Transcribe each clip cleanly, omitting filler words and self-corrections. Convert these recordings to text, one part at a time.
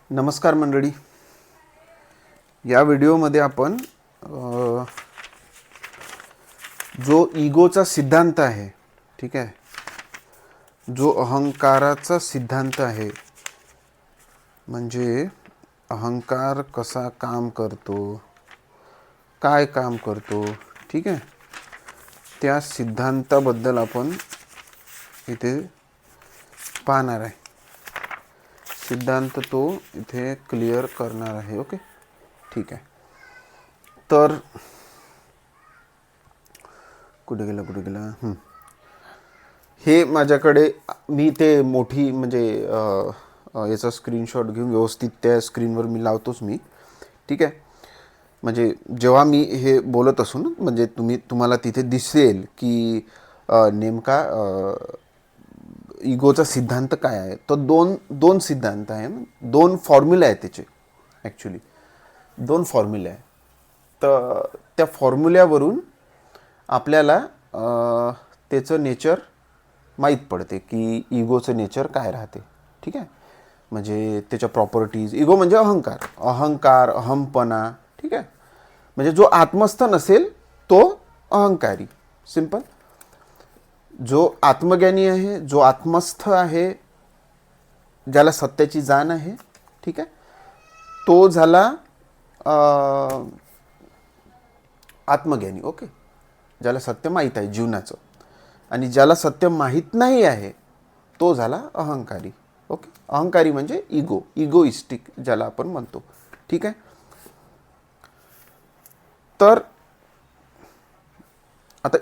नमस्कार मंडळी. या व्हिडिओमध्ये आपण जो इगोचा सिद्धांत आहे, ठीक आहे, जो अहंकाराचा सिद्धांत आहे, म्हणजे अहंकार कसा काम करतो, काय काम करतो, ठीक आहे, त्या सिद्धांताबद्दल आपण इथे पाहणार आहे. सिद्धांत तो इथे क्लिअर करणार आहे. ओके, ठीक आहे. तर कुठे गेला हे माझ्याकडे, मी ते मोठी म्हणजे याचा स्क्रीनशॉट घेऊन व्यवस्थित त्या स्क्रीनवर मी लावतोच मी, ठीक आहे. म्हणजे जेव्हा मी हे बोलत असू ना, म्हणजे तुम्हाला तिथे दिसेल की नेमका इगोचा सिद्धांत काय आहे. तो दोन सिद्धांत आहे, दोन फॉर्म्युला आहेत त्याचे. ॲक्च्युली दोन फॉर्म्युले आहे. तर त्या फॉर्म्युल्यावरून आपल्याला त्याचं नेचर माहीत पडते की इगोचं नेचर काय राहते, ठीक आहे. म्हणजे त्याच्या प्रॉपर्टीज. इगो म्हणजे अहंकार, अहमपणा, ठीक आहे. म्हणजे जो आत्मस्थ नसेल तो अहंकारी. सिंपल. जो आत्मज्ञानी आहे, जो आत्मस्थ आहे, ज्याला सत्याची जाण आहे, ठीक आहे, तो झाला आत्मज्ञानी. ओके. ज्याला सत्य माहीत आहे जीवनाचं. आणि ज्याला सत्य माहीत नाही आहे तो झाला अहंकारी. ओके. अहंकारी म्हणजे इगोइस्टिक ज्याला आपण म्हणतो, ठीक आहे. तर आता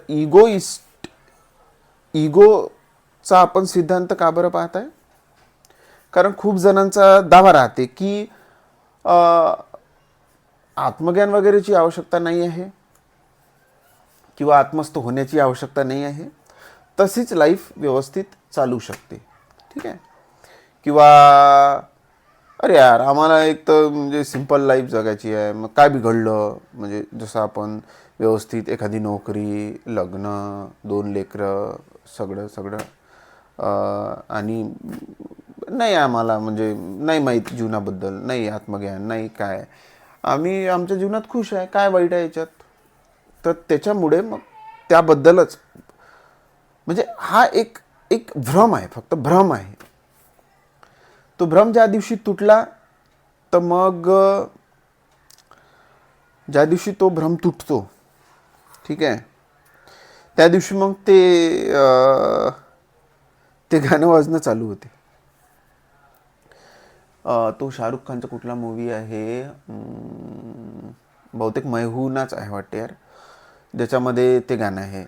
इगोचा आपण सिद्धांत का बरं पाहत आहे? कारण खूप जणांचा दावा राहते की आत्मज्ञान वगैरेची आवश्यकता नाही आहे किंवा आत्मस्थ होण्याची आवश्यकता नाही आहे, तशीच लाईफ व्यवस्थित चालू शकते, ठीक आहे. किंवा अरे यार, आम्हाला एक तर म्हणजे सिंपल लाईफ जगायची आहे, मग काय बिघडलं, म्हणजे जसं आपण व्यवस्थित एखादी नोकरी, लग्न, 2 लेकरं, सगळं आणि नाही आम्हाला म्हणजे नाही माहीत जीवनाबद्दल, नाही आत्मज्ञान, नाही काय, आम्ही आमच्या जीवनात खुश आहे, काय वाईट आहे याच्यात. तर त्याच्यामुळे मग त्याबद्दलच म्हणजे हा एक भ्रम आहे, फक्त भ्रम आहे. तो भ्रम ज्या दिवशी तुटला, तर मग ज्या दिवशी तो भ्रम तुटतो, ठीक आहे, त्या दिवशी मग ते गाणं वाजणं चालू होते. तो शाहरुख खानचा कुठला मूवी आहे, बहुतेक मैहूनाच आहे वाटते यार, ज्याच्यामध्ये ते गाणं आहे,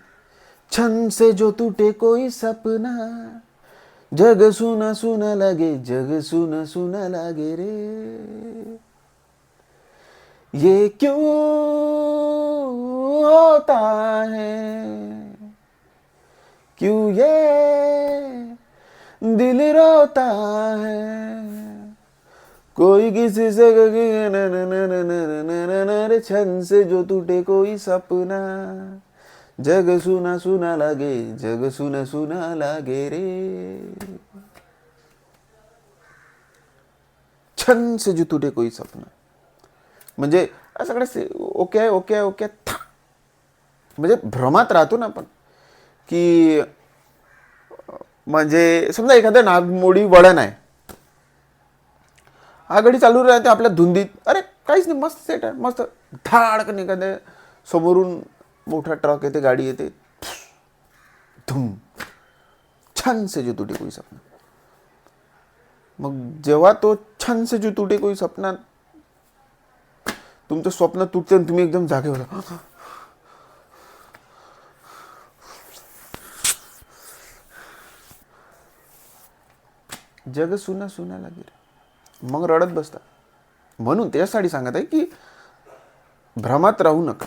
छन से जो टूटे कोई सपना, जग सुना सुना लगे, जग सुना सुना लगे रे, ये क्यों होता है, क्यों ये दिल रोता है, कोई किसी से छन से जो टूटे कोई सपना, जग सुना सुना लागे, जग सुना सुना लागे रे, छन से जो टूटे कोई सपना. म्हणजे सगळे ओके ओके ओके, म्हणजे भ्रमात राहतो ना आपण की, म्हणजे समजा एखादं नागमोडी वळण आहे, हा गाडी चालू राहते आपल्या धुंदीत, अरे काहीच नाही, मस्त सेट आहे, मस्त धाडकन एखाद्या समोरून मोठा ट्रक येते, गाडी येते, धुम, छान से जो तुटे कोई सपना. मग जेव्हा तो छान से जो तुटे कोई सपना, तुमचं स्वप्न तुटते आणि तुम्ही एकदम जागे होता, जग सुना सुना लागे, मग रडत बसता. म्हणून त्यासाठी सांगत आहे की भ्रमात राहू नका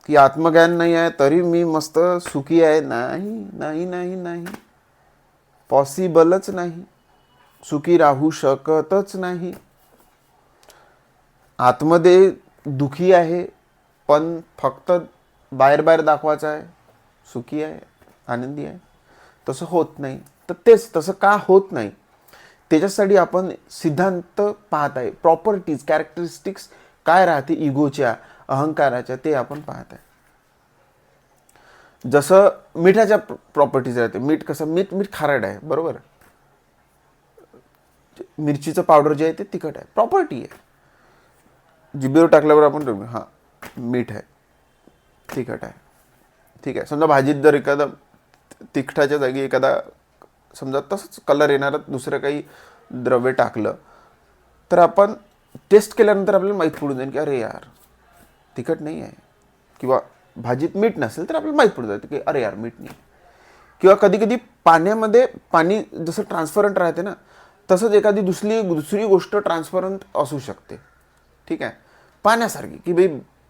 की आत्मज्ञान नाही आहे तरी मी मस्त सुखी आहे. नाही नाही नाही नाही, पॉसिबलच नाही, सुखी राहू शकतच नाही. आतमध्ये दुखी आहे, पण फक्त बाहेर दाखवायचं आहे सुखी आहे, आनंदी आहे, तसं होत नाही. तर तेच तसं का होत नाही त्याच्यासाठी आपण सिद्धांत पाहत आहे, प्रॉपर्टीज कॅरेक्टरिस्टिक्स काय राहते इगोच्या, अहंकाराच्या, ते आपण पाहत आहे. जसं मिठाच्या प्रॉपर्टीज राहते. मीठ कसं, मीठ खारट आहे, बरोबर. मिरचीचं पावडर जे आहे ते तिखट आहे, प्रॉपर्टी आहे. जिभेवर टाकल्यावर आपण हां मीठ आहे, तिखट आहे, ठीक आहे. समजा भाजीत जर एखादा तिखटाच्या जागी एखादा समजा तसंच कलर येणारं दुसरं काही द्रव्य टाकलं तर आपण टेस्ट केल्यानंतर आपल्याला माहीत पडून जाईल की अरे यार तिखट नाही आहे, किंवा भाजीत मीठ नसेल तर आपल्याला माहीत पडून जातं की अरे यार मीठ नाही. किंवा कधी कधी पाण्यामध्ये पाणी जसं ट्रान्सपरंट राहते ना, तसंच एखादी दुसरी गोष्ट ट्रान्सपरंट असू शकते, ठीक आहे. पाण्यासारखी की भाई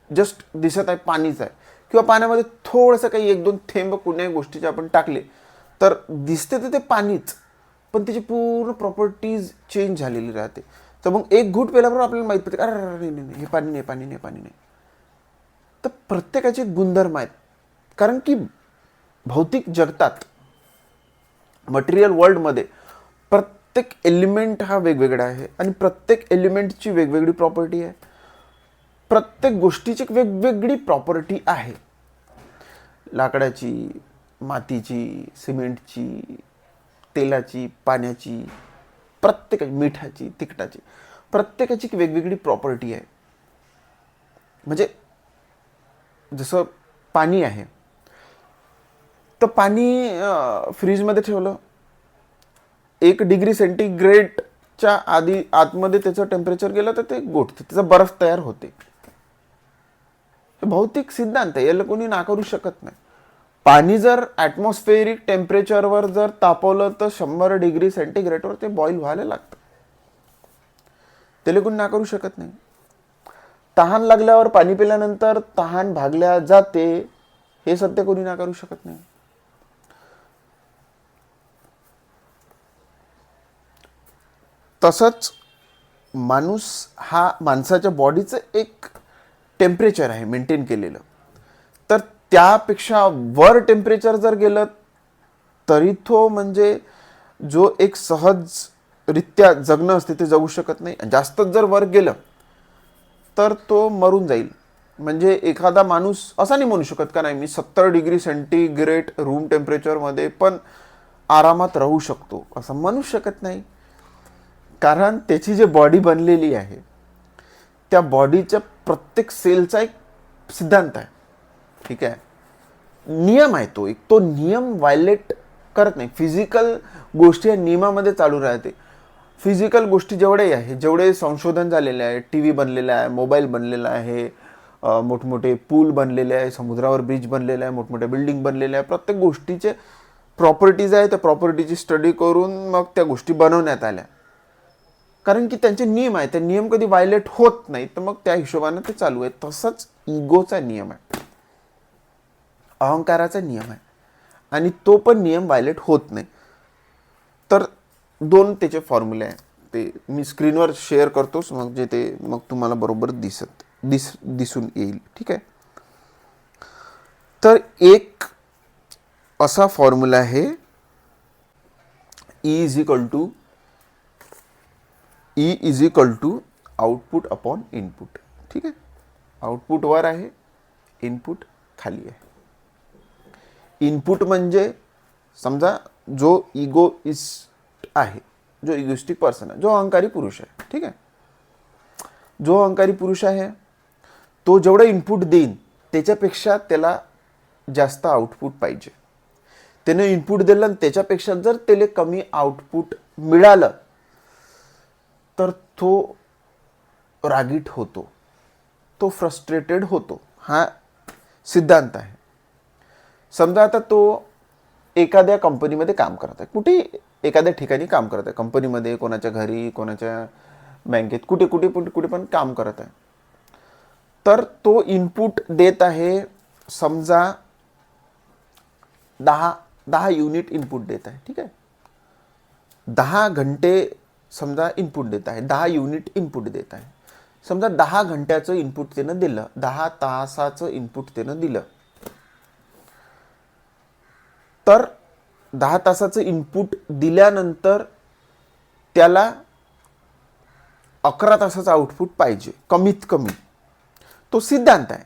जस्ट दिसत आहे पाणीच आहे, किंवा पाण्यामध्ये थोडंसं काही 1-2 थेंब कोणत्याही गोष्टीचे आपण टाकले तर दिसते तर ते पाणीच, पण त्याची पूर्ण प्रॉपर्टीज चेंज झालेली राहते. तर मग एक घूट पेल्याबरोबर आपल्याला माहीत पडते अरे नाही हे पाणी नाही, पाणी नाही, पाणी नाही. तर प्रत्येकाचे गुणधर्म आहेत, कारण की भौतिक जगतात, मटेरियल वर्ल्डमध्ये प्रत्येक एलिमेंट हा वेगवेगळा आहे आणि प्रत्येक एलिमेंटची वेगवेगळी प्रॉपर्टी आहे. प्रत्येक गोष्टीची वेगवेगळी प्रॉपर्टी आहे. लाकडाची, मातीची, सिमेंटची, तेलाची, पाण्याची, प्रत्येकाची, मिठाची, तिखटाची, प्रत्येकाची वेगवेगळी प्रॉपर्टी आहे. म्हणजे जसं पाणी आहे तर पाणी फ्रीजमध्ये ठेवलं 1 डिग्री सेंटीग्रेडच्या आतमध्ये त्याचं टेम्परेचर गेलं तर ते गोठते, त्याचा बर्फ तयार होते. भौतिक सिद्धांत आहे, याला कोणी नाकारू शकत नाही. पाणी जर ॲटमॉस्फेरिक टेम्परेचरवर जर तापवलं तर 100 डिग्री सेंटीग्रेडवर ते बॉईल व्हायला लागतं, त्याला कोणी नाकारू शकत नाही. तहान लागल्यावर पाणी पिल्यानंतर तहान भागल्या जाते, हे सत्य कोणी नाकारू शकत नाही. तसंच माणसाच्या बॉडीचं एक टेम्परेचर आहे मेंटेन केलेलं, तर त्यापेक्षा वर टेम्परेचर जर गेलं तरी तो म्हणजे जो एक सहजरित्या जगणं असते ते जगू शकत नाही. जास्तच जर वर गेलं तर तो मरून जाईल. म्हणजे एखादा माणूस असा नाही म्हणू शकत का नाही मी 70 डिग्री सेंटीग्रेड रूम टेम्परेचरमध्ये पण आरामात राहू शकतो, असं म्हणू शकत नाही. कारण त्याची जी बॉडी बनलेली आहे त्या बॉडीच्या प्रत्येक सेलचा एक सिद्धांत आहे, ठीक आहे, नियम आहे. तो नियम व्हायलेट करत नाही. फिजिकल गोष्टी या नियमामध्ये चालू राहते. फिजिकल गोष्टी जेवढे संशोधन झालेले आहे, टी व्ही बनलेला आहे, मोबाईल बनलेला आहे, मोठमोठे पूल बनलेले आहे, समुद्रावर ब्रिज बनलेले आहे, मोठमोठ्या बिल्डिंग बनलेल्या आहे, प्रत्येक गोष्टीचे प्रॉपर्टीज आहे, त्या प्रॉपर्टीची स्टडी करून मग त्या गोष्टी बनवण्यात आल्या. कारण की त्यांचे नियम आहे, ते नियम कधी व्हायलेट होत नाही, तर मग त्या हिशोबाने ते चालू आहे. तसंच इगोचा नियम आहे, अहंकाराचा नियम आहे, आणि तो पण नियम व्हायलेट होत नाही. तर 2 त्याचे फॉर्म्युले आहे, ते मी स्क्रीनवर शेअर करतोच, मग जे ते मग तुम्हाला बरोबर दिसून येईल, ठीक आहे. तर एक असा फॉर्म्युला आहे E is equal to output upon input, ठीक आहे. आउटपुट वर आहे, इनपुट खाली आहे. इनपुट म्हणजे समजा जो इगोइस्ट आहे, जो इगोइस्टिक पर्सन आहे, जो अहंकारी पुरुष आहे, ठीक आहे. जो अहंकारी पुरुष आहे तो जेवढं इनपुट देईन त्याच्यापेक्षा त्याला जास्त आउटपुट पाहिजे. त्याने इनपुट दिलं आणि त्याच्यापेक्षा जर त्याला कमी आउटपुट मिळालं तर तो रागीट होतो, तो फ्रस्ट्रेटेड होतो. हा सिद्धांत आहे. समजा आता तो एखाद्या कंपनीमध्ये काम करत आहे, कुठे एखाद्या ठिकाणी काम करत आहे, कंपनीमध्ये, कोणाच्या घरी, कोणाच्या बँकेत, कुठे पण काम करत आहे. तर तो इनपुट देत आहे, समजा 10 युनिट इनपुट देत आहे, ठीक आहे. 10 घंटे समजा इनपुट देत आहे, 10 युनिट इनपुट देत आहे. समजा 10 घंट्याचं इनपुट त्यानं दिलं, 10 तासाचं इनपुट त्यानं दिलं, तर 10 तासाचं इनपुट दिल्यानंतर त्याला 11 तासाचं आउटपुट पाहिजे कमीत कमी. तो सिद्धांत आहे.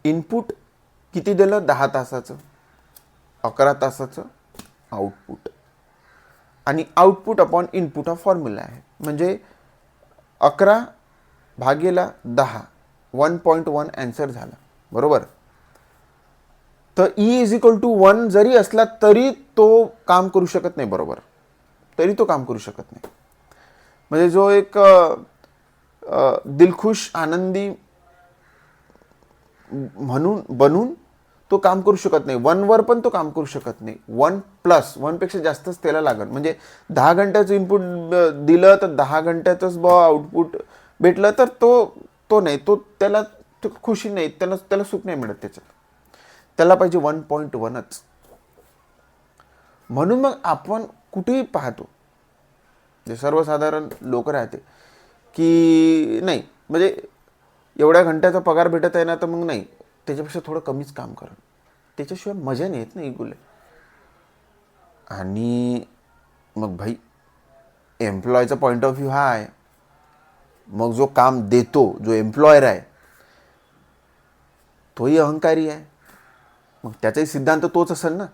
इनपुट किती दिलं? 10 तासाचं, 11 तासाचं आउटपुट. आणि आउटपुट अपॉन इनपुट हा फॉर्म्युला आहे. म्हणजे 11 भागेला 10, 1.1 ॲन्सर झाला. बरोबर. तर E=1 जरी असला तरी तो काम करू शकत नाही. बरोबर. तरी तो काम करू शकत नाही. म्हणजे जो एक दिलखुश आनंदी म्हणून बनून तो काम करू शकत नाही. 1 वर पण तो काम करू शकत नाही. 1+1 पेक्षा जास्तच त्याला लागेल. म्हणजे 10 घंट्याचं इनपुट दिलं तर 10 घंट्याचंच आउटपुट भेटलं तर तो नाही, तो त्याला खुशी नाही, त्याला सुख नाही मिळत त्याच्यात. त्याला पाहिजे 1.1च. म्हणून मग आपण कुठेही पाहतो जे सर्वसाधारण लोक राहते की नाही म्हणजे एवढ्या घंट्याचा पगार भेटत आहे ना, तर मग नाही, त्याच्यापेक्षा थोडं कमीच काम करा. त्याच्याशिवाय मजा नाही येत ना इगुले. आणि मग भाई एम्प्लॉयचा पॉईंट ऑफ व्ह्यू हा आहे. मग जो काम देतो, जो एम्प्लॉयर आहे, तोही अहंकारी आहे. मग त्याचाही सिद्धांत तोच असेल ना.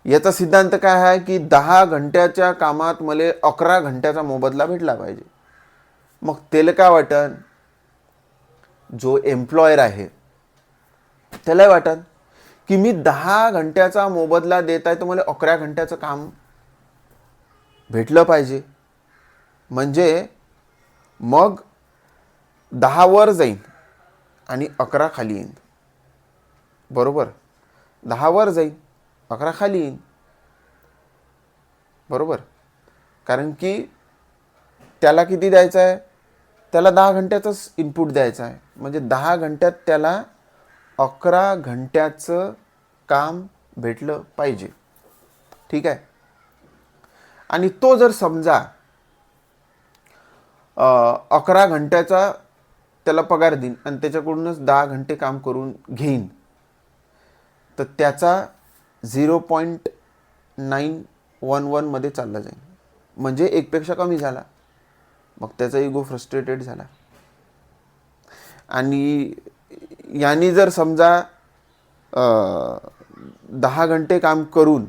याचा सिद्धांत काय आहे की 10 घंट्याच्या कामात मला 11 घंट्याचा मोबदला भेटला पाहिजे. मग त्याला काय वाटन, जो एम्प्लॉयर आहे त्याला वाटन की मी 10 घंट्याचा मोबदला देत आहे तर मला 11 घंट्याचं काम भेटलं पाहिजे. म्हणजे मग 10 वर जाईन आणि 11 खाली येईन. बरोबर. 10 वर जाईन, 11 खाली येईन. बरोबर. कारण की त्याला किती द्यायचं आहे, त्याला 10 घंट्याचंच इनपुट द्यायचं आहे. म्हणजे 10 घंट्यात त्याला 11 घंट्याचं काम भेटलं पाहिजे. ठीक आहे. आणि तो जर समजा 11 घंट्याचा त्याला पगार देईन आणि त्याच्याकडूनच 10 घंटे काम करून घेईन, तर त्याचा 0.911 मध्ये चालला जाईल. म्हणजे 1 पेक्षा कमी झाला. मग त्याचा इगो फ्रस्ट्रेटेड झाला. आणि यांनी जर समजा 10 घंटे काम करून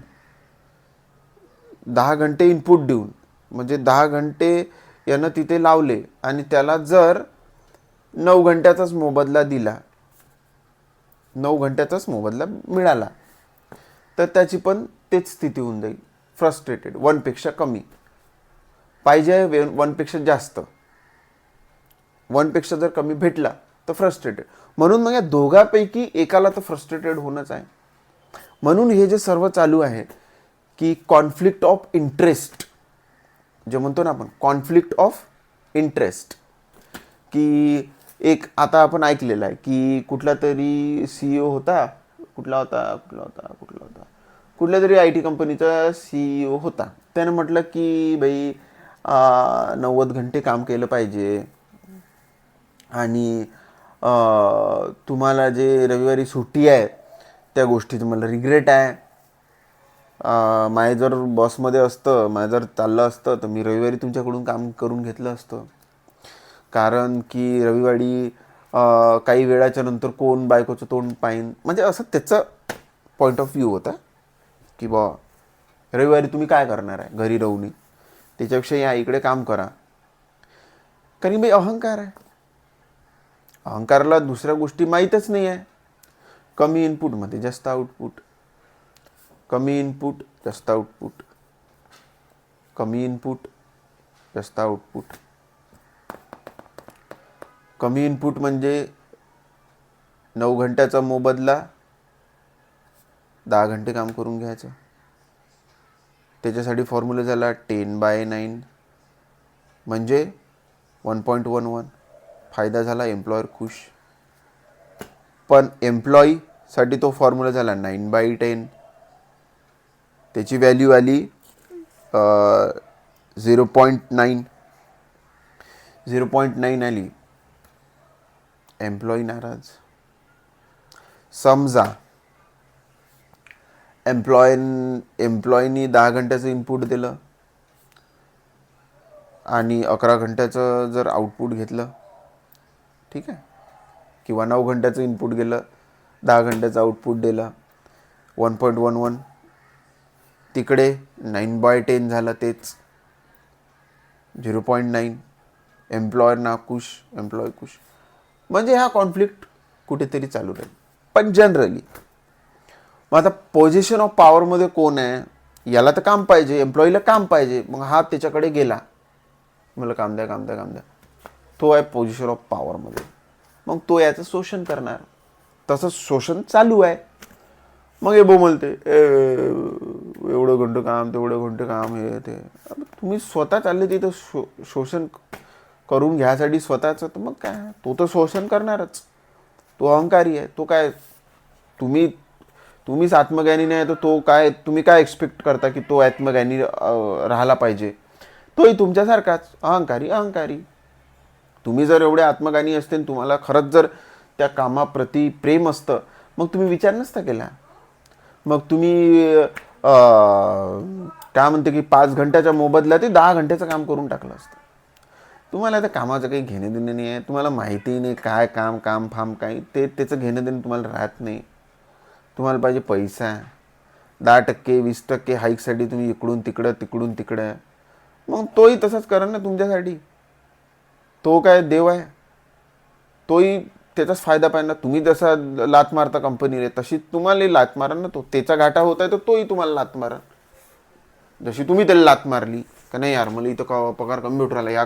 10 घंटे इनपुट देऊन, म्हणजे 10 घंटे यानं तिथे लावले आणि त्याला जर 9 घंट्याचाच मोबदला दिला, 9 घंट्याचाच मोबदला मिळाला, तर त्याची पण तेच स्थिती होऊन जाईल. फ्रस्ट्रेटेड. 1 पेक्षा कमी पाहिजे, 1 पेक्षा जास्त. 1 पेक्षा जर कमी भेटला तर फ्रस्ट्रेटेड. म्हणून मग या दोघांपैकी एकाला तर फ्रस्ट्रेटेड होणंच आहे. म्हणून हे जे सर्व चालू आहे की कॉन्फ्लिक्ट ऑफ इंटरेस्ट, जे म्हणतो ना आपण कॉन्फ्लिक्ट ऑफ इंटरेस्ट, की एक आता आपण ऐकलेलं आहे की कुठला तरी CEO होता, कुठल्या तरी IT कंपनीचा CEO होता. त्यानं म्हटलं की भाई 90 घंटे काम केलं पाहिजे आणि तुम्हाला जे रविवारी सुट्टी आहे त्या गोष्टीचं मला रिग्रेट आहे. माझं जर बॉसमध्ये असतं, माझं जर चाललं असतं तर मी रविवारी तुमच्याकडून काम करून घेतलं असतं. कारण की रविवारी काही वेळाच्या नंतर कोण बायकोचं तोंड पाहीन. म्हणजे असं त्याचं पॉईंट ऑफ व्ह्यू होता की बा रविवारी तुम्ही काय करणार आहे घरी राहून, त्याच्यापेक्षा या इकडे काम करा. कारण बाई अहंकार आहे. अहंकाराला दुसऱ्या गोष्टी माहीतच नाही आहे. कमी इनपुटमध्ये जास्त आउटपुट, कमी इनपुट जास्त आउटपुट, कमी इनपुट जास्त आउटपुट. कमी इनपुट म्हणजे 9 घंट्याचा मोबदला, 10 घंटे काम करून घ्यायचं. त्याच्यासाठी फॉर्म्युला झाला 10/9 म्हणजे 1.11. फायदा झाला, एम्प्लॉयर खुश. पण एम्प्लॉईसाठी तो फॉर्म्युला झाला 9/10. त्याची व्हॅल्यू आली 0.9. 0.9 आली. एम्प्लॉई नाराज. समजा एम्प्लॉयनी 10 घंट्याचं इनपुट दिलं आणि 11 घंट्याचं जर आउटपुट घेतलं, ठीक आहे, किंवा 9 घंट्याचं इनपुट गेलं, 10 घंट्याचं आउटपुट दिलं, 1.11, तिकडे 9/10 झालं, तेच 0.9. एम्प्लॉयर नाखुश, एम्प्लॉय खुश. म्हणजे हा कॉन्फ्लिक्ट कुठेतरी चालू राहील. पण जनरली मग आता पोझिशन ऑफ पॉवरमध्ये कोण आहे? याला तर काम पाहिजे, एम्प्लॉईला काम पाहिजे, मग हा त्याच्याकडे गेला, मला काम द्या, काम द्या, काम द्या. तो आहे पोझिशन ऑफ पॉवरमध्ये. मग तो याचं शोषण करणार. तसं शोषण चालू आहे. मग हे बोलते एवढं घंटं काम, तेवढं घंटं काम, हे ते. तुम्ही स्वतः चालले तिथं शोषण करून घ्यायसाठी स्वतःचं, तर मग काय, तो तर शोषण करणारच. तो अहंकारी आहे. तो काय, तुम्हीच आत्मज्ञानी नाही तर तो काय, तुम्ही काय एक्सपेक्ट करता की तो आत्मज्ञानी राहायला पाहिजे? तोही तुमच्यासारखाच अहंकारी. तुम्ही जर एवढे आत्मज्ञानी असते, तुम्हाला खरंच जर त्या कामाप्रती प्रेम असतं, मग तुम्ही विचार नसता केला. मग तुम्ही काय म्हणते की 5 घंट्याच्या मोबदल्यात ते 10 घंट्याचं काम करून टाकलं असतं. तुम्हाला त्या कामाचं काही घेणं देणं नाही आहे. तुम्हाला माहिती नाही काय काम फाम काही, त्याचं घेणं देणं तुम्हाला राहत नाही. तुम्हाला पाहिजे पैसा. 10%, 20% हाईकसाठी तुम्ही इकडून तिकडं. मग तोही तसंच करा ना तुमच्यासाठी. तो काय देव आहे? तोही त्याचाच फायदा पाहिजे ना. तुम्ही जसा लात मारता कंपनीने, तशी तुम्हाला लात मारा ना. तो त्याचा घाटा होत आहे तर तोही तुम्हाला लात मारा, जशी तुम्ही त्याला लात मारली. का नाही यार, मला इथं पगार कमी भेटू राहिला, या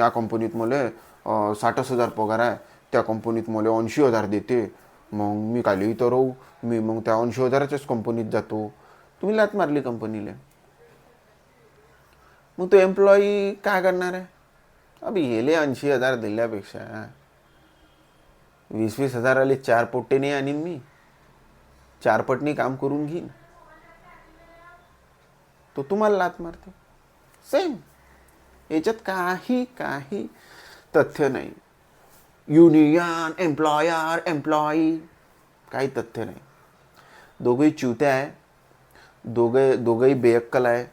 कंपनीत मला 60,000 पगार आहे, त्या कंपनीत मला 80,000 देते, मग मी काय इथं राहू, मी मग त्या 80,000च्याच कंपनीत जातो. तुम्ही लात मारली कंपनीला. मग तो एम्प्लॉई काय करणार आहे? अबे येले 80,000 दिल्यापेक्षा 20,000 आले, 4 पोट्टे नाही आणीन मी, 4 पटनी काम करून घेईन. तो तुम्हाला लात मारतो. सेम. याच्यात काही तथ्य नाही. युनियन, एम्प्लॉयर, एम्प्लॉई, काही तथ्य नाही. दोघंही चिवत्या आहे, दोघंही बेअक्कल आहे.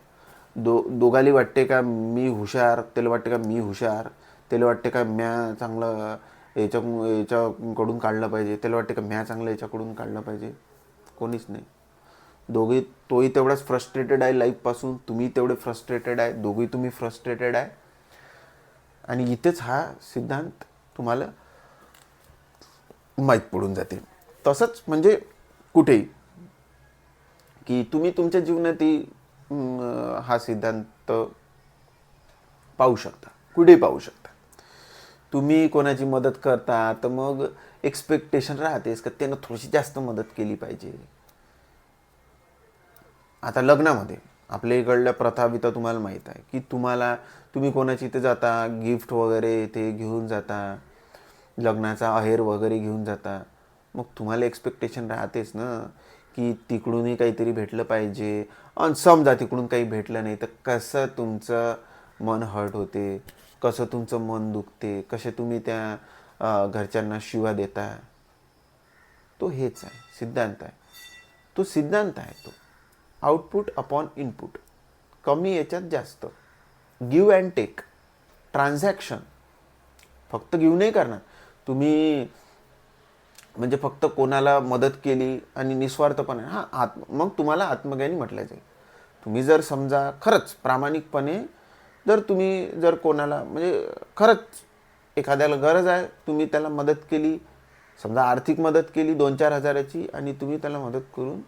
दोघाली वाटते का मी हुशार, त्याला वाटते का मी हुशार, त्याला वाटते का म्या चांगलं याच्याकडून काढलं पाहिजे, त्याला वाटते का म्या चांगलं याच्याकडून काढलं पाहिजे. कोणीच नाही. तोही तेवढाच फ्रस्ट्रेटेड आहे लाईफपासून, तुम्ही तेवढे फ्रस्ट्रेटेड आहे, दोघी तुम्ही फ्रस्ट्रेटेड आहे. आणि इथेच हा सिद्धांत तुम्हाला माहीत पडून जाते. तसंच म्हणजे कुठेही की तुम्ही तुमच्या जीवनातही हा सिद्धांत पाहू शकता, कुठेही पाहू शकता. तुम्ही कोणाची मदत करता तर मग एक्सपेक्टेशन राहतेच का त्यानं थोडीशी जास्त मदत केली पाहिजे. आता लग्नामध्ये आपल्या इकडल्या प्रथा बी तर तुम्हाला माहीत आहे की तुम्ही कोणाची इथे जाता, गिफ्ट वगैरे ते घेऊन जाता, लग्नाचा अहेर वगैरे घेऊन जाता. मग तुम्हाला एक्सपेक्टेशन राहतेच ना की तिकडूनही काहीतरी भेटलं पाहिजे. आणि समजा तिकडून काही भेटलं नाही तर कसं तुमचं मन हर्ट होते, कसं तुमचं मन दुखते, कसे तुम्ही त्या घरच्यांना शिवा देता. तो हेच आहे, सिद्धांत आहे. तो सिद्धांत आहे, तो आउटपुट अपॉन इनपुट. कमी याच्यात जास्त, गिव्ह अँड टेक, ट्रान्झॅक्शन. फक्त गिव्ह नाही करणार तुम्ही, म्हणजे फक्त कोणाला मदत केली आणि निस्वार्थपणे मग तुम्हाला आत्मज्ञानी म्हटलं जाईल. तुम्ही जर समजा खरंच प्रामाणिकपणे जर कोणाला म्हणजे खरंच एखाद्याला गरज आहे, तुम्ही त्याला मदत केली, समजा आर्थिक मदत केली 2-4 हजाराची, आणि तुम्ही त्याला मदत करून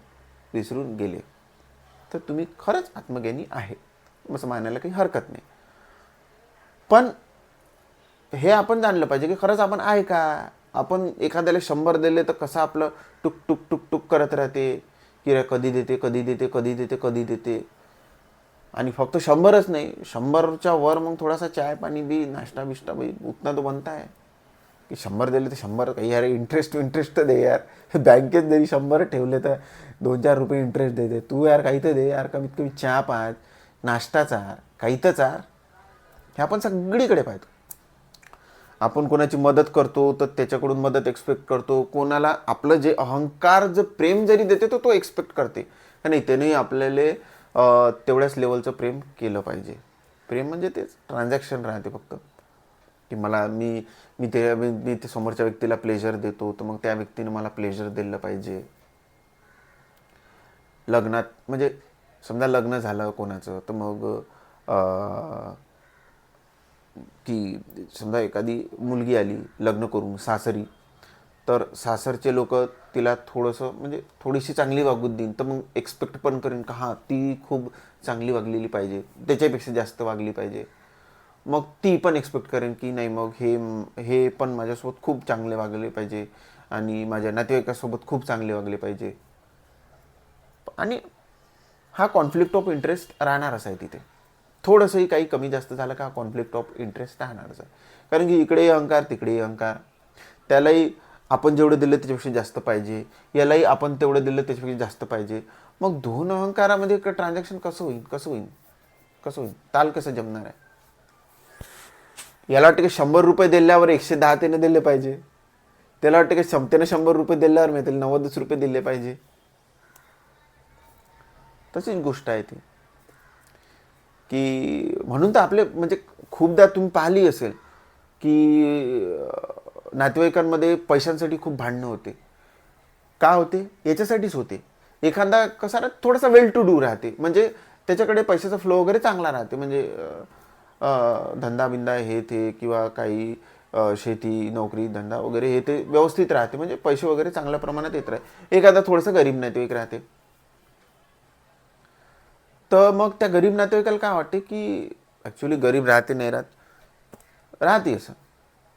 विसरून गेले, तर तुम्ही खरंच आत्मज्ञानी आहे असं मानायला काही हरकत नाही. पण हे आपण जाणलं पाहिजे की खरंच आपण आहे का. आपण एखाद्याला 100 दिले तर कसं आपलं टुक टुक टुक टुक करत राहते की रे कधी देते. आणि फक्त 100च नाही, 100च्या वर मग थोडासा चाय पाणी बी, नाश्ता बिष्टा बी उतना तो बनता है की 100 दिले तर 100 काही यार इंटरेस्ट दे यार. बँकेत जरी 100 ठेवले तर 2-4 रुपये इंटरेस्ट दे तू यार. काही तर दे यार, कमीत कमी चहा पाच, नाश्ता चार, काही तर चार. हे आपण सगळीकडे पाहतो. आपण कोणाची मदत करतो तर त्याच्याकडून मदत एक्सपेक्ट करतो. कोणाला आपलं जे अहंकार जे प्रेम जरी देते तो एक्सपेक्ट करते का नाही, त्यानेही आपल्याला तेवढ्याच लेवलचं प्रेम केलं पाहिजे. प्रेम म्हणजे तेच ट्रान्झॅक्शन राहते फक्त, की मला मी मी ते मी ते समोरच्या व्यक्तीला प्लेजर देतो तर मग त्या व्यक्तीने मला प्लेजर दिलं पाहिजे. लग्नात म्हणजे समजा लग्न झालं कोणाचं तर मग की समजा एखादी मुलगी आली लग्न करून सासरी, तर सासरचे लोक तिला थोडंसं म्हणजे थोडीशी चांगली वागून देईन, तर मग एक्सपेक्ट पण करेन का हां ती खूप चांगली वागलेली पाहिजे, त्याच्यापेक्षा जास्त वागली पाहिजे. मग ती पण एक्सपेक्ट करेन की नाही मग हे पण माझ्यासोबत खूप चांगले वागले पाहिजे आणि माझ्या नातेवाईकासोबत खूप चांगले वागले पाहिजे. आणि हा कॉन्फ्लिक्ट ऑफ इंटरेस्ट राहणारच आहे तिथे. थोडंसंही काही कमी जास्त झालं का कॉन्फ्लिक्ट ऑफ इंटरेस्ट राहणारच आहे. कारण की इकडेही अहंकार तिकडेही अहंकार, त्यालाही आपण जेवढं दिलं त्याच्यापेक्षा जास्त पाहिजे, यालाही आपण तेवढं दिलं त्याच्यापेक्षा जास्त पाहिजे. मग दोन अहंकारामध्ये ट्रान्झॅक्शन कसं होईल कसं होईल कसं होईल, ताल कसं जमणार आहे. याला वाटतं की 100 रुपये दिल्यावर 110 त्याने दिले पाहिजे, त्याला वाटतं की त्याने 100 रुपये दिल्यावर मी त्याला 90 रुपये दिले पाहिजे. तशीच गोष्ट आहे ती, की म्हणून तर आपले म्हणजे खूपदा तुम्ही पाहिली असेल की नातेवाईकांमध्ये पैशांसाठी खूप भांडणं होते. का होते? याच्यासाठीच होते. एखादा कसा ना थोडासा वेल टू डू राहते, म्हणजे त्याच्याकडे पैशाचा फ्लो वगैरे चांगला राहते, म्हणजे धंदा बिंदा हे ते किंवा काही शेती नोकरी धंदा वगैरे हे ते व्यवस्थित राहते, म्हणजे पैसे वगैरे चांगल्या प्रमाणात येत राहते. एखादा थोडंसं गरीब नातेवाईक राहते, तर मग त्या गरीब नातेवाईकाला काय वाटते की ॲक्च्युली गरीब राहते नाही राहते असं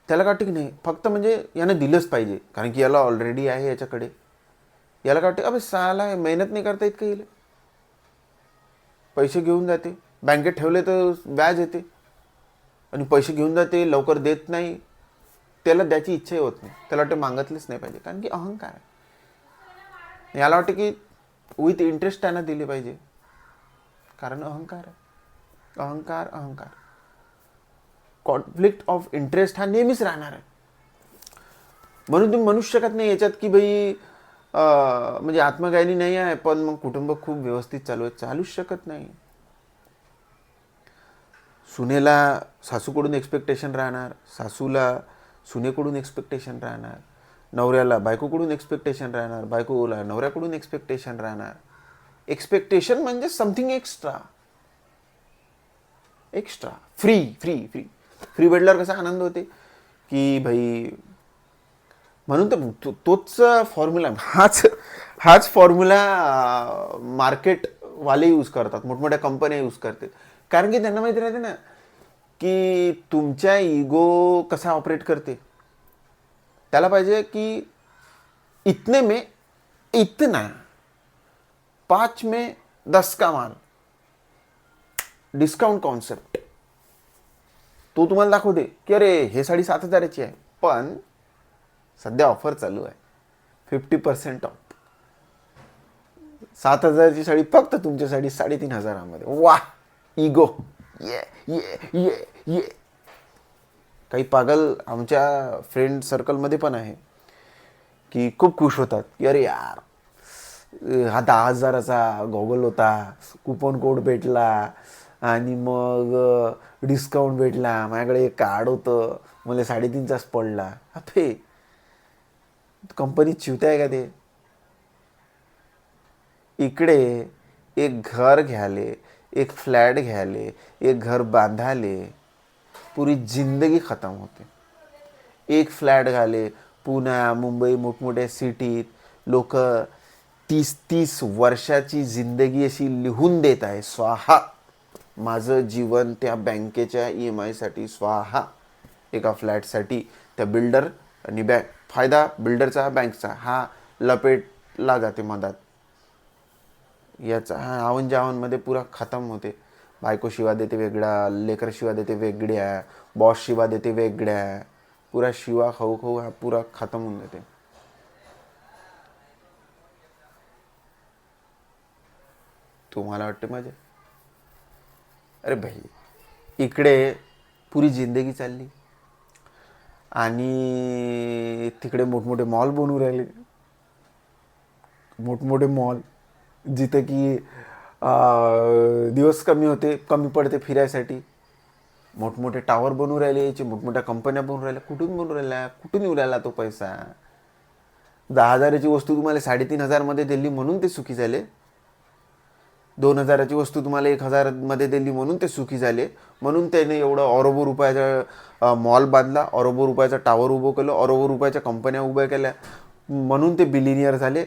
त्याला काय वाटतं की नाही फक्त म्हणजे यानं दिलंच पाहिजे कारण की याला ऑलरेडी आहे याच्याकडे. याला काय वाटतं अबे साला मेहनत नाही करता येत का, येईल पैसे घेऊन जाते बँकेत ठेवले तर व्याज येते आणि पैसे घेऊन जाते लवकर देत नाही, त्याला द्यायची इच्छाही होत नाही, त्याला वाटते मागतलेच नाही पाहिजे कारण की अहंकार आहे. याला वाटतं की विथ इंटरेस्ट त्यांना दिले पाहिजे कारण अहंकार आहे. अहंकार अहंकार कॉन्फ्लिक्ट ऑफ इंटरेस्ट हा नेहमीच राहणार आहे. म्हणून तुम्ही म्हणू शकत नाही याच्यात की भाई म्हणजे आत्मज्ञानी नाही आहे पण मग कुटुंब खूप व्यवस्थित चालू आहे, चालूच शकत नाही. सुनेला सासूकडून एक्सपेक्टेशन राहणार, सासूला सुनेकडून एक्सपेक्टेशन राहणार, नवऱ्याला बायकोकडून एक्सपेक्टेशन राहणार, बायकोला नवऱ्याकडून एक्सपेक्टेशन राहणार. एक्सपेक्टेशन म्हणजे something extra extra. Free free free free भेटल्यावर कसा आनंद होते की भाई, म्हणून तर तोच फॉर्म्युला हाच फॉर्म्युला मार्केटवाले यूज करतात, मोठमोठ्या कंपन्या यूज करतात. कारण की त्यांना माहिती राहते ना की तुमच्या इगो कसा ऑपरेट करते. त्याला पाहिजे की इतने में इतना, 5 में 10 का माल, डिस्काउंट कॉन्सेप्ट. तो तुम्हाला दाखवते की अरे हे साडी 7,000ची आहे पण सध्या ऑफर चालू आहे 50% ऑफ. 7,000ची साडी फक्त तुमच्यासाठी 3,500मध्ये. वा इगो ये ये ये ये. काही पागल आमच्या फ्रेंड सर्कलमध्ये पण आहे की खूप खुश होतात की अरे यार हा 10,000चा गॉगल होता, कुपन कोड भेटला आणि मग डिस्काउंट भेटला, माझ्याकडे एक कार्ड होतं, मला 3,500च पडला. अरे कंपनी चिवते आहे का ते. इकडे एक घर घ्याले, एक फ्लॅट घ्याले, एक घर बांधाले पुरी जिंदगी खतम होते. एक फ्लॅट घाले पुण्या मुंबई मोठमोठ्या सिटीत लोक 30-30 वर्षाची जिंदगी अशी लिहून देत आहे, स्वाहा माझं जीवन त्या बँकेच्या EMI साठी स्वाहा. एका फ्लॅटसाठी त्या बिल्डर आणि बँक, फायदा बिल्डरचा बँकचा हा लपेटला जाते मधात. याचा हा आवन जावनमध्ये पुरा खतम होते. बायको शिवा देते वेगळा, लेकर शिवा देते वेगळ्या, बॉस शिवा देते वेगळ्या, पुरा शिवा खाऊ खाऊ हा पुरा खतम होऊन जाते. तुम्हाला वाटते मजा, अरे भाई इकडे पुरी जिंदगी चालली. आणि तिकडे मोठमोठे मॉल बनवून राहिले, मोठमोठे मॉल जिथे की दिवस कमी पडते फिरायसाठी. मोठमोठे टावर बनवून राहिले, याचे मोठमोठ्या कंपन्या बनवून राहिल्या. कुठून बनवून राहिल्या, कुठून येऊ राहिला तो पैसा? 10,000ची वस्तू तुम्हाला 3,500मध्ये दिली म्हणून ते सुखी झाले. 2,000ची वस्तू तुम्हाला 1,000मध्ये दिली म्हणून ते सुखी झाले. म्हणून त्याने एवढं अरबो रुपयाचा मॉल बांधला, अरबो रुपयाचा टावर उभं केलं, अरबो रुपयाच्या कंपन्या उभ्या केल्या, म्हणून ते बिलिनियर झाले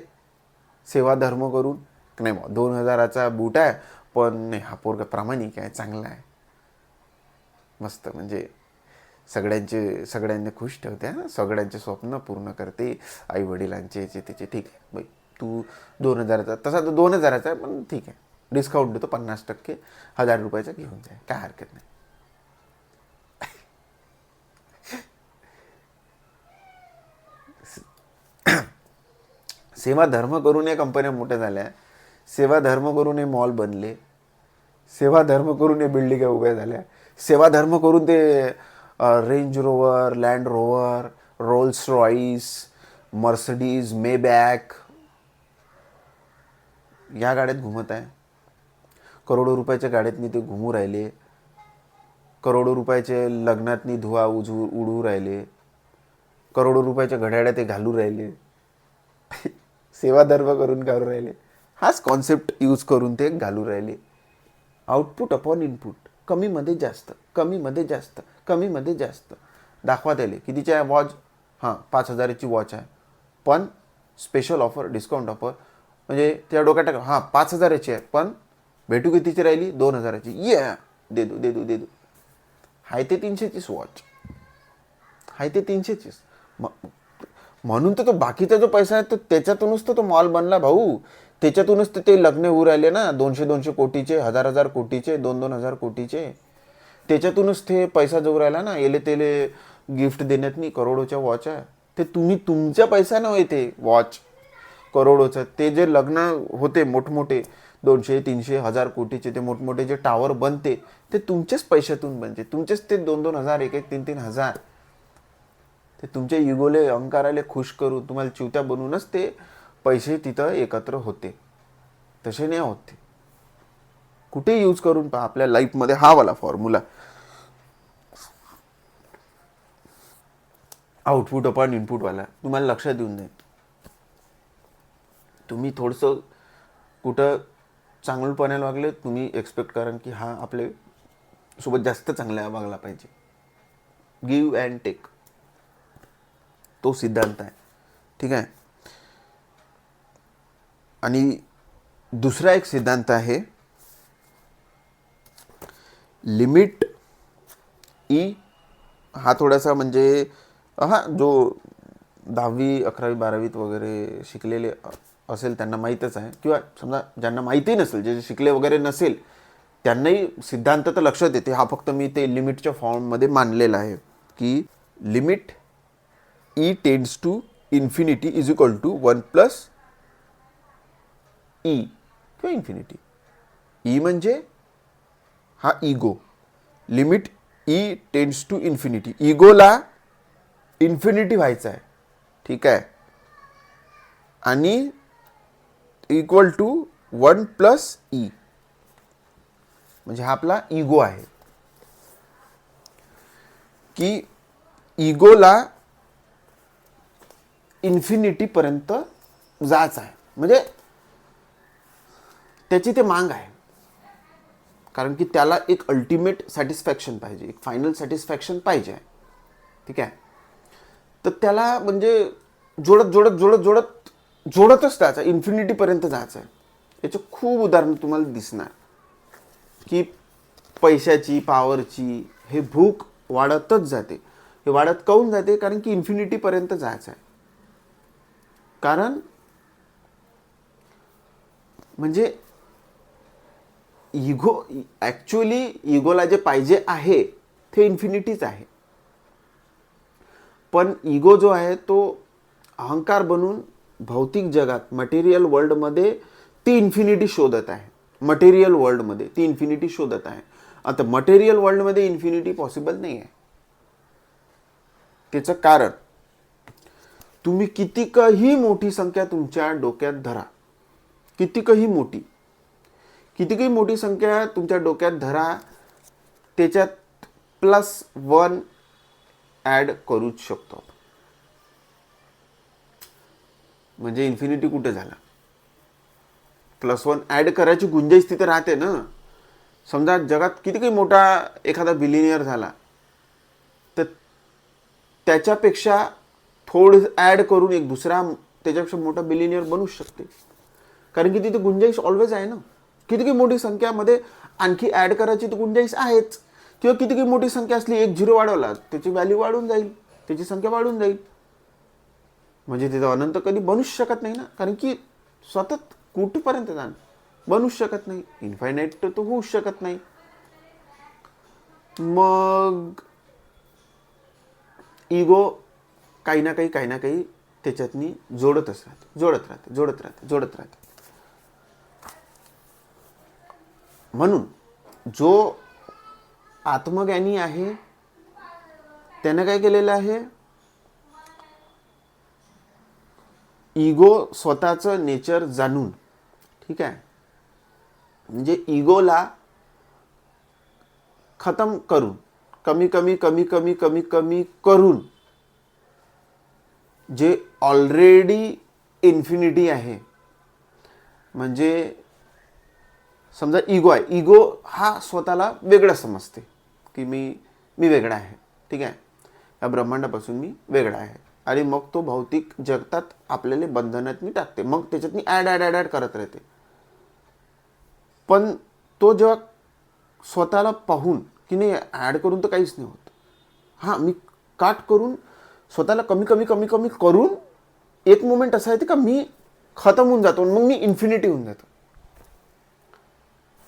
सेवा धर्म करून. नाही मग 2,000चा बूट आहे, पण नाही हा पोरगा प्रामाणिक आहे, चांगला आहे, मस्त, म्हणजे सगळ्यांना खुश ठेवते, हां, सगळ्यांचे स्वप्न पूर्ण करते, आई वडिलांचे याचे त्याचे. ठीक आहे बाई, तू 2,000चा, तसा तर 2,000चा आहे, पण ठीक आहे, डिस्काउंट देतो 50%, 1,000 रुपयाचा घेऊन जाय, काय हरकत नाही. सेवा धर्म करून या कंपन्या मोठ्या झाल्या, सेवा धर्म करून हे मॉल बनले, सेवा धर्म करून हे बिल्डिंग उभ्या झाल्या, सेवा धर्म करून ते Range Rover, Land Rover, Rolls Royce, Mercedes, Maybach या गाड्यात घुमत आहे. करोडो रुपयाच्या गाड्यातनी ते घुमू राहिले, करोडो रुपयाचे लग्नातनी धुवा उडू राहिले, करोडो रुपयाच्या घड्याळ्या ते घालू राहिले. सेवा धर्म करून घालू राहिले, हाच कॉन्सेप्ट यूज करून ते घालू राहिले. आउटपुट अपॉन इनपुट, कमीमध्ये जास्त, कमीमध्ये जास्त, कमीमध्ये जास्त. दाखवा त्याले कितीची आहे वॉच, हां 5,000ची वॉच आहे, पण स्पेशल ऑफर, डिस्काउंट ऑफर, म्हणजे त्या डोक्यात टाका, हां 5,000ची आहे, पण भेटू कितीची राहिली, 2,000ची, ये दे दो. हाय ते 300चीच वॉच, हाय ते 300चीच. म्हणून तर तो बाकीचा जो पैसा आहे तो त्याच्यातूनच तो मॉल बनला भाऊ, त्याच्यातूनच ते लग्न होऊ राहिले ना, 200 कोटीचे, 1,000 कोटीचे, 2,000 कोटीचे, त्याच्यातूनच ते पैसा जो राहिला ना, येले तेले गिफ्ट देण्यात नाही. करोडोच्या वॉच आहे ते, तुम्ही तुमच्या पैसा नव्हे ते वॉच करोडोचं. ते जे लग्न होते मोठमोठे 200-300 1,000 कोटीचे, ते मोठमोठे जे टावर बनते ते तुमच्याच पैशातून बनते, तुमचेच ते 2,000, 1,000, 3,000. ते तुमच्या इगोले, अहंकाराले खुश करून, तुम्हाला चिवत्या बनवूनच ते पैसे तिथं एकत्र होते. तसे नाही होते. कुठे यूज करून पहा आपल्या लाईफमध्ये हा वाला फॉर्म्युला, आउटपुट अपॉन इनपुटवाला, तुम्हाला लक्षात येऊन जाईल. तुम्ही थोडंसं कुठं चांगलपणाला वागले, तुम्ही एक्सपेक्ट कराल की हा आपले सोबत जास्त चांगला वागला पाहिजे. गिव्ह अँड टेक, तो सिद्धांत आहे. ठीक आहे. आणि दुसरा एक सिद्धांत आहे लिमिट ई. हा थोडासा म्हणजे जो 10वी 11वी 12वीत वगैरे शिकलेले असेल त्यांना माहीतच आहे, किंवा समजा ज्यांना माहिती नसेल, जे शिकले वगैरे नसेल त्यांनाही सिद्धांत तर लक्षात येते. हा फक्त मी ते लिमिटच्या फॉर्ममध्ये मानलेला आहे की limit e tends to infinity is equal to 1 + e किंवा इन्फिनिटी. ई म्हणजे हा ego, limit e tends to infinity, इगोला इन्फिनिटी व्हायचं आहे. ठीक आहे. आणि इक्वल टू 1 + ई, म्हणजे हा आपला इगो आहे की इगोला इन्फिनिटी पर्यंत जायचं आहे, म्हणजे त्याची ते मांग आहे. कारण की त्याला एक अल्टिमेट सॅटिस्फॅक्शन पाहिजे, एक फायनल सॅटिस्फॅक्शन पाहिजे. ठीक आहे. तर त्याला म्हणजे जोडतच त्याचा इन्फिनिटीपर्यंत जायचं आहे. याचं खूप उदाहरणं तुम्हाला दिसणार की पैशाची, पॉवरची, हे भूक वाढतच जाते. हे वाढत काऊन जाते? कारण की इन्फिनिटीपर्यंत जायचं आहे. कारण म्हणजे इगो, ॲक्च्युअली इगोला जे पाहिजे आहे ते इन्फिनिटीच आहे. पण इगो जो आहे तो अहंकार बनून भौतिक जगात, मटेरियल वर्ल्डमध्ये ती इन्फिनिटी शोधत आहे. मटेरियल वर्ल्डमध्ये ती इन्फिनिटी शोधत आहे. आता मटेरियल वर्ल्डमध्ये इन्फिनिटी पॉसिबल नाही आहे. त्याचं कारण, तुम्ही कितीकही मोठी संख्या तुमच्या डोक्यात धरा, कितीकही मोठी संख्या तुमच्या डोक्यात धरा, त्याच्यात +1 ॲड करूच शकतो. म्हणजे इन्फिनिटी कुठे झाला? +1 ॲड करायची गुंजाईश तिथे राहते ना. समजा जगात किती मोठा एखादा बिलिनियर झाला, तर त्याच्यापेक्षा थोडं ॲड करून एक दुसरा त्याच्यापेक्षा मोठा बिलिनियर बनू शकते. कारण की तिथे गुंजाईश ऑलवेज आहे ना. किती मोठी संख्यामध्ये आणखी ॲड करायची तर गुंजाईश आहेच. किंवा किती मोठी संख्या असली, एक 0 वाढवला त्याची व्हॅल्यू वाढून जाईल, त्याची संख्या वाढून जाईल. म्हणजे तिथं अनंत कधी बनूच शकत नाही ना. कारण की सतत कुठपर्यंत जाण बनूच शकत नाही. इन्फायनाईट तर तो होऊच शकत नाही. मग इगो काही ना काही त्याच्यातनी जोडतच राहते. म्हणून जो आत्मज्ञानी आहे त्याने काय केलेलं आहे, इगो स्वतःचं नेचर जाणून, ठीक आहे, म्हणजे इगोला खतम करून, कमी करून, जे ऑलरेडी इन्फिनिटी आहे. म्हणजे समजा इगो आहे, इगो हा स्वतःला वेगळं समजते की मी वेगळा आहे, ठीक आहे, या ब्रह्मांडापासून मी वेगळा आहे. आणि मग तो भौतिक जगतात आपल्याला बंधनात मी टाकते. मग त्याच्यात मी ॲड करत राहते. पण तो जेव्हा स्वतःला पाहून की नाही ॲड करून तर काहीच नाही होत, हां मी काट करून स्वतःला कमी करून एक मोमेंट असा येते का मी खतम होऊन जातो. मग मी इन्फिनिटी होऊन जातो.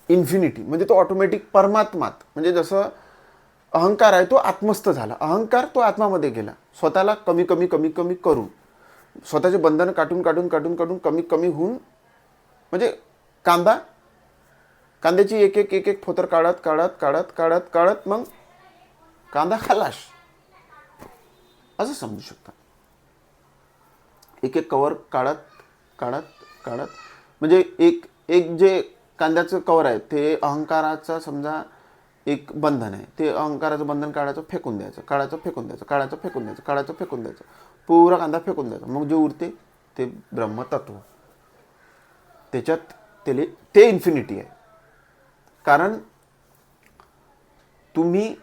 इन्फिनिटी म्हणजे तो ऑटोमॅटिक परमात्मात, म्हणजे जसं अहंकार आहे तो आत्मस्थ झाला, अहंकार तो आत्मामध्ये गेला. स्वतःला कमी करून, स्वतःचे बंधन काटून कमी होऊन, म्हणजे कांद्याची एक फोतर काढत मग कांदा खलास असं समजू शकता. एक कवर काढत म्हणजे एक जे कांद्याचं कवर आहे ते अहंकाराचा समजा एक बंधन आहे. ते अहंकाराचं बंधन काढायचं, फेकून द्यायचं, पुरा कांदा फेकून द्यायचा. मग जे उरते ते ब्रह्मतत्व, त्याच्यात ते इन्फिनिटी आहे. कारण तुम्ही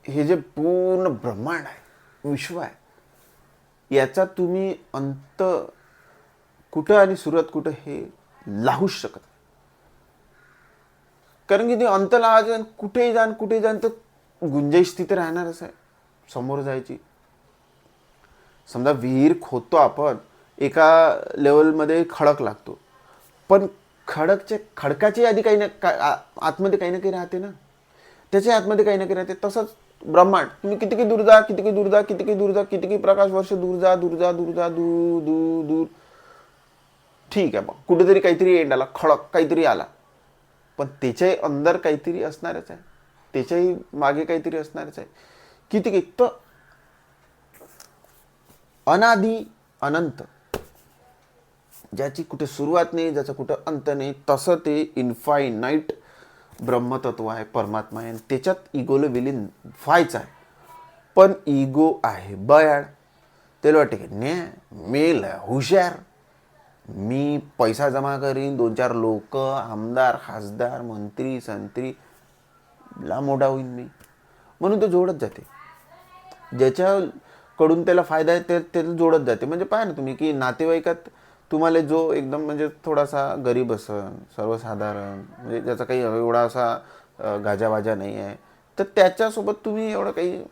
हे जे पूर्ण ब्रह्मांड आहे, विश्व आहे, याचा तुम्ही अंत कुठं आणि सुरुवात कुठं हे लावूच शकत. कारण की ते अंत लावायचं, कुठेही जाण तर गुंजाईश तिथे राहणारच आहे समोर जायची. समजा विहीर खोदतो आपण, एका लेवलमध्ये खडक लागतो, पण खडकाची आधी काही ना आतमध्ये काही ना काही राहते ना, त्याच्या आतमध्ये काही ना काही राहते. तसंच ब्रह्मांड, तुम्ही किती दूर जा, किती प्रकाश वर्ष दूर जा, दूर, ठीक आहे, मग कुठेतरी काहीतरी एंड आला, खडक काहीतरी आला, पण त्याच्याही अंदर काहीतरी असणारच आहे, त्याच्याही मागे काहीतरी असणारच आहे. किती तर अनादि अनंत, ज्याची कुठे सुरुवात नाही, ज्याचा कुठं अंत नाही, तसं ते इन्फायनाईट ब्रह्मतत्व आहे, परमात्मा आहे. त्याच्यात इगोला विलीन व्हायचं आहे. पण इगो आहे बयाड. त्याला वाटते की नाही मी हुशार, मी पैसा जमा करीन, 2-4 लोक, आमदार, खासदार, मंत्री, संत्री, ला मोठा होईन मी, म्हणून तो जोडत जाते. ज्याच्याकडून त्याला फायदा आहे त्याला जोडत जाते. म्हणजे पाहा ना तुम्ही की नातेवाईकात तुम्हाला जो एकदम म्हणजे थोडासा गरीब असन, सर्वसाधारण, म्हणजे ज्याचा काही एवढा असा गाजावाजा नाही आहे, तर त्याच्यासोबत तुम्ही एवढं काही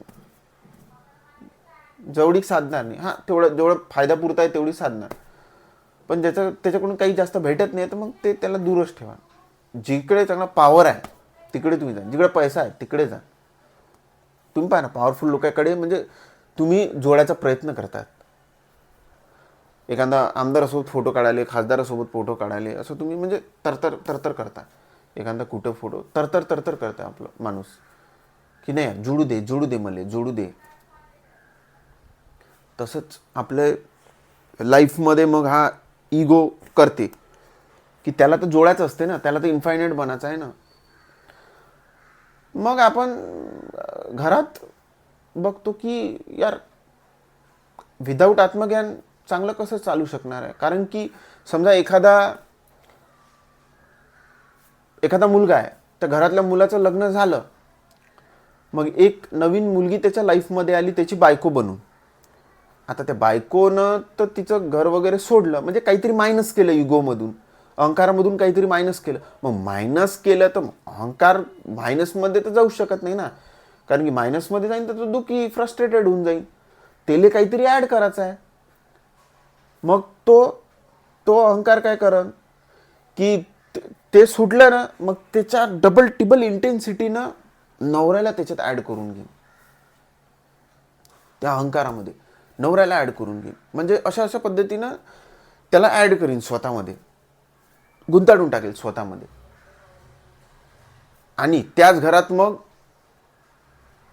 जवळीक साधणार नाही. हां, जेवढं फायदा पुरता आहे तेवढी साधणार. पण त्याच्याकडून काही जास्त भेटत नाही तर मग ते त्याला दूरच ठेवा. जिकडे चांगला पॉवर आहे तिकडे तुम्ही जा, जिकडे पैसा आहे तिकडे जा. तुम्ही पाहा ना, पॉवरफुल लोकांकडे म्हणजे तुम्ही जोडायचा प्रयत्न करतात. एखादा आमदारासोबत फोटो काढायले, खासदारासोबत फोटो काढायले, असं तुम्ही म्हणजे तरतर करता. एखादा कुठं फोटो तरतर करता आपलं माणूस की नाही जोडू दे मला, जोडू दे. तसंच आपल्या लाईफमध्ये मग हा इगो करते की त्याला तर जोडायचं असते ना, त्याला तर इन्फायनाईट बनायचं आहे ना. मग आपण घरात बघतो की यार विदाऊट आत्मज्ञान चांगलं कसं चालू शकणार आहे. कारण की समजा एखादा मुलगा आहे, तर घरातल्या मुलाचं लग्न झालं, मग एक नवीन मुलगी त्याच्या लाईफमध्ये आली, त्याची बायको बनून. आता त्या बायकोनं तर तिचं घर वगैरे सोडलं, म्हणजे काहीतरी मायनस केलं इगोमधून, अहंकारामधून काहीतरी मायनस केलं. मग मायनस केलं तर अहंकार मायनसमध्ये तर जाऊ शकत नाही ना, कारण की मायनसमध्ये जाईन तर तो दुःखी फ्रस्ट्रेटेड होऊन जाईल. त्याला काहीतरी ॲड करायचं आहे. मग तो अहंकार काय करन की ते सुटलं ना, मग त्याच्या डबल टिबल इंटेन्सिटीनं नवऱ्याला त्याच्यात ॲड करून घेईन. त्या अहंकारामध्ये नवऱ्याला ॲड करून घेईन. म्हणजे अशा पद्धतीनं त्याला ॲड करीन, स्वतःमध्ये गुंताडून टाकेल स्वतःमध्ये. आणि त्याच घरात मग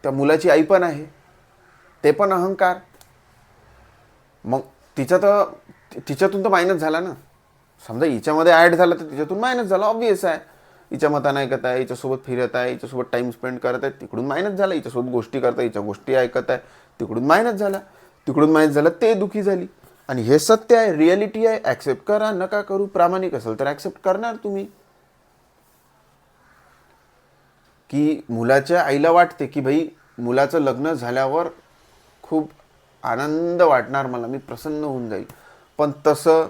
त्या मुलाची आई पण आहे, ते पण अहंकार. मग तिच्यातून तर मायनस झाला ना. समजा हिच्यामध्ये ॲड झाला तर तिच्यातून मायनस झाला, ऑब्वियस आहे. हिच्या मतानं ऐकत आहे, हिच्यासोबत फिरत आहे, हिच्यासोबत टाइम स्पेंड करत आहे, तिकडून मायनस झाला. हिच्यासोबत गोष्टी करत आहे, हिच्या गोष्टी ऐकत आहे, तिकडून मायनस झाला. तिकडून मायनस झालं, ते दुखी झाली. आणि हे सत्य आहे, रियालिटी आहे. ॲक्सेप्ट करा, नका करू. प्रामाणिक असेल तर ॲक्सेप्ट करणार तुम्ही. की मुलाच्या आईला वाटते की भाई मुलाचं लग्न झाल्यावर खूप आनंद वाटणार मला, मी प्रसन्न होऊन जाईल. पण तसं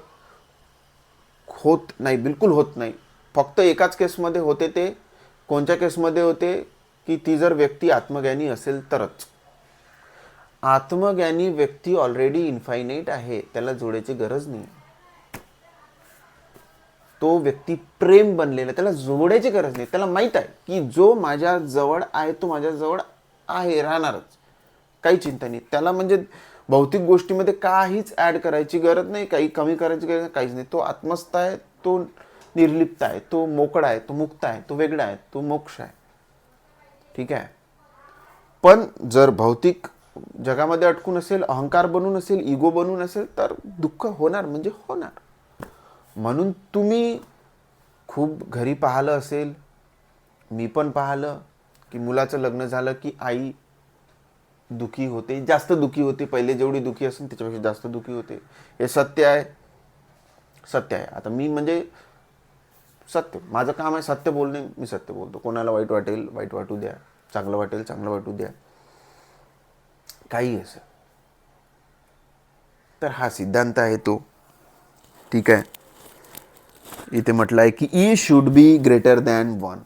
होत नाही, बिलकुल होत नाही. फक्त एकाच केसमध्ये होते. ते कोणत्या केसमध्ये होते की ती जर व्यक्ती आत्मज्ञानी असेल तरच. आत्मज्ञानी व्यक्ती ऑलरेडी इन्फायनाईट आहे, त्याला जोडायची गरज नाही. तो व्यक्ती प्रेम बनलेला, त्याला जोडायची गरज नाही. त्याला माहीत आहे की जो माझ्या जवळ आहे तो माझ्या जवळ आहे, राहणारच, काही चिंता नाही त्याला. म्हणजे भौतिक गोष्टीमध्ये काहीच ॲड करायची गरज नाही, काही कमी करायची गरज नाही, काहीच नाही. तो आत्मस्थ आहे, तो निर्लिप्त आहे, तो मोकळा आहे, तो मुक्त आहे, तो वेगळा आहे, तो मोक्ष आहे. ठीक आहे. पण जर भौतिक जगामध्ये अटकून असेल, अहंकार बनून असेल, इगो बनून असेल, तर दुःख होणार म्हणजे होणार. म्हणून तुम्ही खूप घरी पाहिलं असेल, मी पण पाहिलं की मुलाचं लग्न झालं की आई दुखी होते, जास्त दुखी होते. पहिले जेवढी दुखी असेल त्याच्यापेक्षा जास्त दुखी होते. हे सत्य आहे, सत्य आहे. आता मी म्हणजे सत्य, माझं काम आहे सत्य बोलणे, मी सत्य बोलतो. कोणाला वाईट वाटेल वाईट वाटू द्या, चांगलं वाटेल चांगलं वाटू द्या, काही असेल. तर हा सिद्धांत आहे तो. ठीक आहे. इथे म्हटलं आहे की E should be greater than one.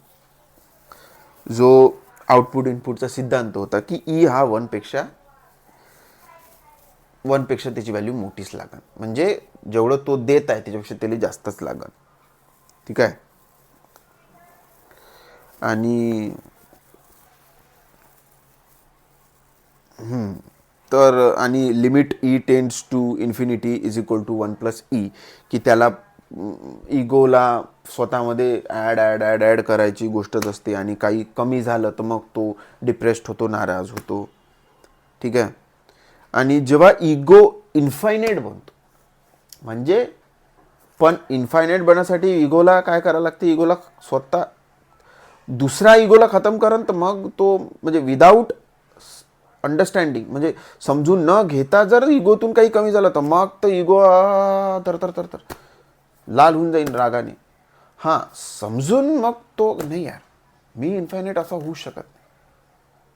जो आउटपुट इनपुटचा सिद्धांत होता की ई हा वनपेक्षा त्याची व्हॅल्यू मोठीच लागन. म्हणजे जेवढं तो देत आहे त्याच्यापेक्षा त्याला जास्तच लागन. ठीक आहे. आणि तर आणि limit e tends to infinity is equal to 1+e, की त्याला इगोला स्वतःमध्ये ॲड करायची गोष्टच असते. आणि काही कमी झालं तर मग तो डिप्रेस्ड होतो, नाराज होतो. ठीक आहे. आणि जेव्हा इगो इन्फायनाईट बनतो, म्हणजे पण इन्फायनाईट बनण्यासाठी इगोला काय करायला लागते, इगोला स्वतः दुसऱ्या इगोला खतम करण. तर मग तो म्हणजे विदाऊट अंडरस्टँडिंग, म्हणजे समजून न घेता जर इगोतून काही कमी झालं तर मग तर इगो तर लाल होऊन जाईल रागाने. हां, समजून मग तो नाही यार मी इन्फायनाईट असा होऊ शकत नाही,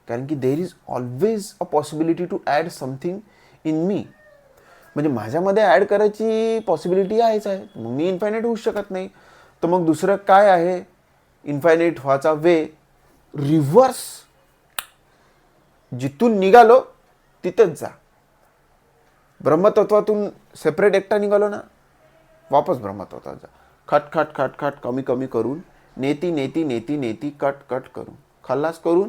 कारण की there is always a possibility to add something in me. म्हणजे माझ्यामध्ये ॲड करायची पॉसिबिलिटी आहेच आहे. मग मी इन्फायनाईट होऊ शकत नाही. तर मग दुसरं काय आहे इन्फायनाईट व्हायचा वे? रिव्हर्स. जिथून निघालो तिथेच जा. ब्रह्मतत्वातून सेपरेट एकटा निघालो ना, वापस ब्रह्मतत्वात जा. खट कमी कमी करून नेती कट करून खल्लास करून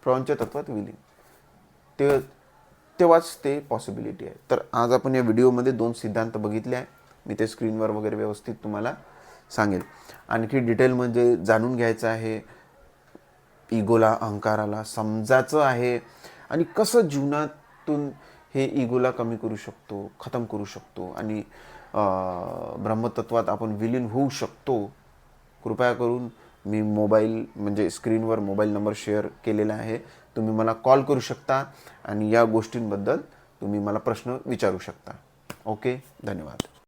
प्रपंचतत्वात विलीन. तेव्हाच ते पॉसिबिलिटी आहे. तर आज आपण या व्हिडिओमध्ये 2 सिद्धांत बघितले आहे. मी ते स्क्रीनवर वगैरे व्यवस्थित तुम्हाला सांगेल. आणखी डिटेलमध्ये जाणून घ्यायचं आहे, इगोला, अहंकाराला समजायचं आहे आणि कसं जीवनातून हे इगोला कमी करू शकतो, खतम करू शकतो आणि ब्रह्मतत्वात आपण विलीन होऊ शकतो. कृपया करून मी मोबाईल म्हणजे स्क्रीनवर मोबाईल नंबर शेअर केलेला आहे. तुम्ही मला कॉल करू शकता आणि या गोष्टींबद्दल तुम्ही मला प्रश्न विचारू शकता. ओके, धन्यवाद.